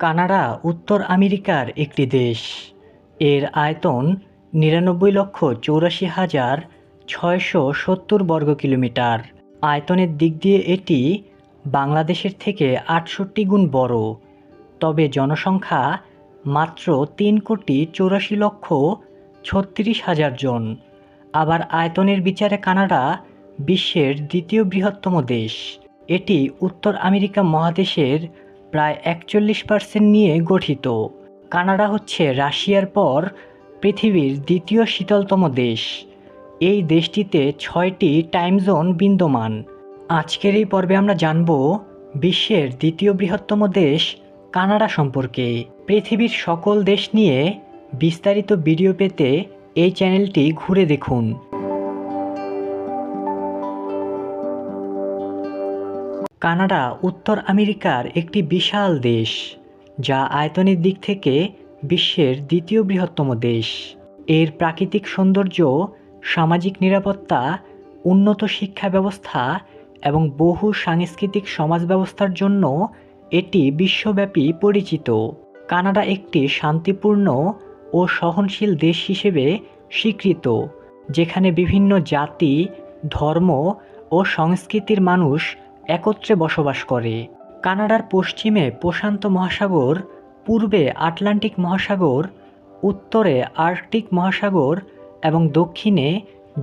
Canada উত্তর আমেরিকার একটি দেশ। এর আয়তন ৯৯,৮৪,৬৭০ বর্গ কিলোমিটার। আয়তনের দিক দিয়ে এটি বাংলাদেশের থেকে ৬৮ গুণ বড়, তবে জনসংখ্যা মাত্র ৩,৮৪,৩৬,০০০ জন। আবার আয়তনের বিচারে কানাডা বিশ্বের দ্বিতীয় বৃহত্তম দেশ। এটি উত্তর আমেরিকা মহাদেশের প্রায় ৪১% নিয়ে গঠিত। কানাডা হচ্ছে রাশিয়ার পর পৃথিবীর দ্বিতীয় শীতলতম দেশ। এই দেশটিতে ৬টি টাইম জোন বিদ্যমান। আজকের এই পর্বে আমরা জানব বিশ্বের দ্বিতীয় বৃহত্তম দেশ কানাডা সম্পর্কে। পৃথিবীর সকল দেশ নিয়ে বিস্তারিত ভিডিও পেতে এই চ্যানেলটি ঘুরে দেখুন। কানাডা উত্তর আমেরিকার একটি বিশাল দেশ, যা আয়তনের দিক থেকে বিশ্বের দ্বিতীয় বৃহত্তম দেশ। এর প্রাকৃতিক সৌন্দর্য, সামাজিক নিরাপত্তা, উন্নত শিক্ষা ব্যবস্থা এবং বহু সাংস্কৃতিক সমাজ ব্যবস্থার জন্য এটি বিশ্বব্যাপী পরিচিত। কানাডা একটি শান্তিপূর্ণ ও সহনশীল দেশ হিসেবে স্বীকৃত, যেখানে বিভিন্ন জাতি, ধর্ম ও সংস্কৃতির মানুষ একত্রে বসবাস করে। কানাডার পশ্চিমে প্রশান্ত মহাসাগর, পূর্বে আটলান্টিক মহাসাগর, উত্তরে আর্কটিক মহাসাগর এবং দক্ষিণে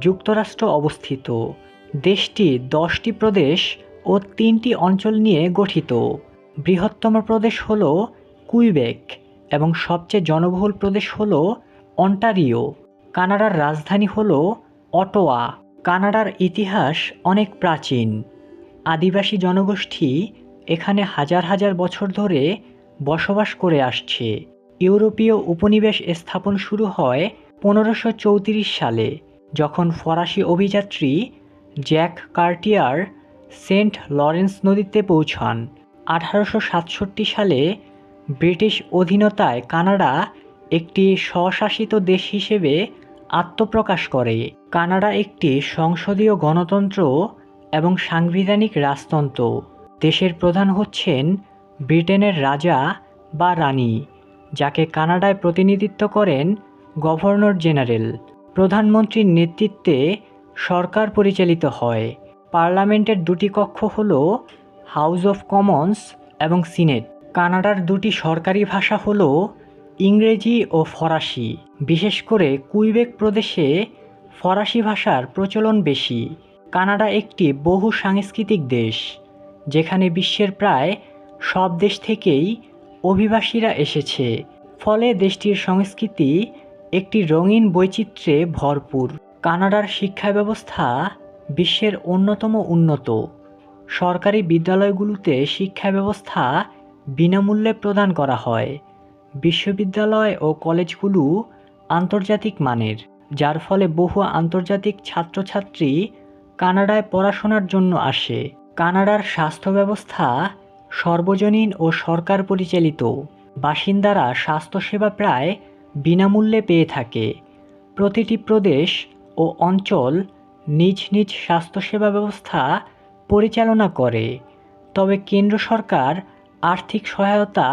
যুক্তরাষ্ট্র অবস্থিত। দেশটি 10টি প্রদেশ ও 3টি অঞ্চল নিয়ে গঠিত। বৃহত্তম প্রদেশ হল কুইবেক এবং সবচেয়ে জনবহুল প্রদেশ হল অন্টারিও। কানাডার রাজধানী হল অটোয়া। কানাডার ইতিহাস অনেক প্রাচীন। আদিবাসী জনগোষ্ঠী এখানে হাজার হাজার বছর ধরে বসবাস করে আসছে। ইউরোপীয় উপনিবেশ স্থাপন শুরু হয় 1534 সালে, যখন ফরাসি অভিযাত্রী জ্যাক কার্টিয়ার সেন্ট লরেন্স নদীতে পৌঁছান। 1867 সালে ব্রিটিশ অধীনতায় কানাডা একটি স্বশাসিত দেশ হিসেবে আত্মপ্রকাশ করে। কানাডা একটি সংসদীয় গণতন্ত্র এবং সাংবিধানিক রাজতন্ত্র। দেশের প্রধান হচ্ছেন ব্রিটেনের রাজা বা রানী, যাকে কানাডায় প্রতিনিধিত্ব করেন গভর্নর জেনারেল। প্রধানমন্ত্রীর নেতৃত্বে সরকার পরিচালিত হয়। পার্লামেন্টের দুটি কক্ষ হল হাউস অফ কমন্স এবং সিনেট। কানাডার দুটি সরকারি ভাষা হল ইংরেজি ও ফরাসি। বিশেষ করে কুইবেক প্রদেশে ফরাসি ভাষার প্রচলন বেশি। কানাডা একটি বহু সাংস্কৃতিক দেশ, যেখানে বিশ্বের প্রায় সব দেশ থেকেই অভিবাসীরা এসেছে। ফলে দেশটির সংস্কৃতি একটি রঙিন বৈচিত্র্যে ভরপুর। কানাডার শিক্ষা ব্যবস্থা বিশ্বের অন্যতম উন্নত। সরকারি বিদ্যালয়গুলোতে শিক্ষা ব্যবস্থা বিনামূল্যে প্রদান করা হয়। বিশ্ববিদ্যালয় ও কলেজগুলো আন্তর্জাতিক মানের, যার ফলে বহু আন্তর্জাতিক ছাত্রছাত্রী কানাডায় পড়াশোনার জন্য আসে। কানাডার স্বাস্থ্য ব্যবস্থা সর্বজনীন ও সরকার পরিচালিত। বাসিন্দারা স্বাস্থ্যসেবা প্রায় বিনামূল্যে পেয়ে থাকে। প্রতিটি প্রদেশ ও অঞ্চল নিজ নিজ স্বাস্থ্যসেবা ব্যবস্থা পরিচালনা করে, তবে কেন্দ্র সরকার আর্থিক সহায়তা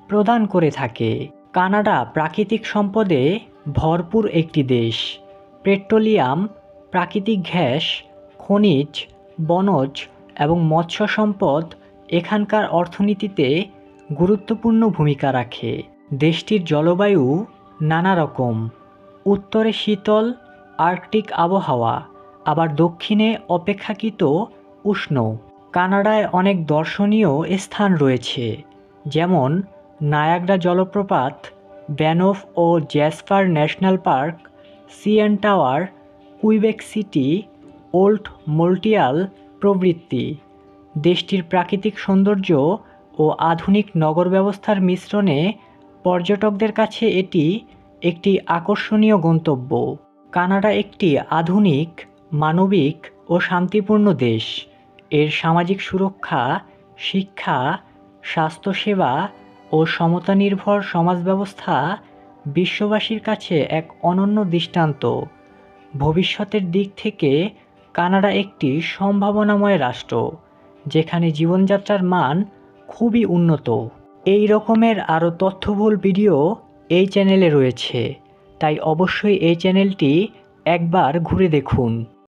প্রদান করে থাকে। কানাডা প্রাকৃতিক সম্পদে ভরপুর একটি দেশ। পেট্রোলিয়াম, প্রাকৃতিক গ্যাস, খনিজ, বনজ এবং মৎস্য সম্পদ এখানকার অর্থনীতিতে গুরুত্বপূর্ণ ভূমিকা রাখে। দেশটির জলবায়ু নানা রকম। উত্তরে শীতল আর্কটিক আবহাওয়া, আবার দক্ষিণে অপেক্ষাকৃত উষ্ণ। কানাডায় অনেক দর্শনীয় স্থান রয়েছে, যেমন নায়াগ্রা জলপ্রপাত, ব্যানফ ও Jasper National Park, CN Tower, Quebec City, Old Montreal প্রভৃতি। দেশটির প্রাকৃতিক সৌন্দর্য ও আধুনিক নগর ব্যবস্থার মিশ্রণে পর্যটকদের কাছে এটি একটি আকর্ষণীয় গন্তব্য। কানাডা একটি আধুনিক, মানবিক ও শান্তিপূর্ণ দেশ। এর সামাজিক সুরক্ষা, শিক্ষা, স্বাস্থ্যসেবা ও সমতানির্ভর সমাজ ব্যবস্থা বিশ্ববাসীর কাছে এক অনন্য দৃষ্টান্ত। ভবিষ্যতের দিক থেকে কানাডা একটি সম্ভাবনাময় রাষ্ট্র, যেখানে জীবনযাত্রার মান খুবই উন্নত। এই রকমের আরও তথ্যবহুল ভিডিও এই চ্যানেলে রয়েছে, তাই অবশ্যই এই চ্যানেলটি একবার ঘুরে দেখুন।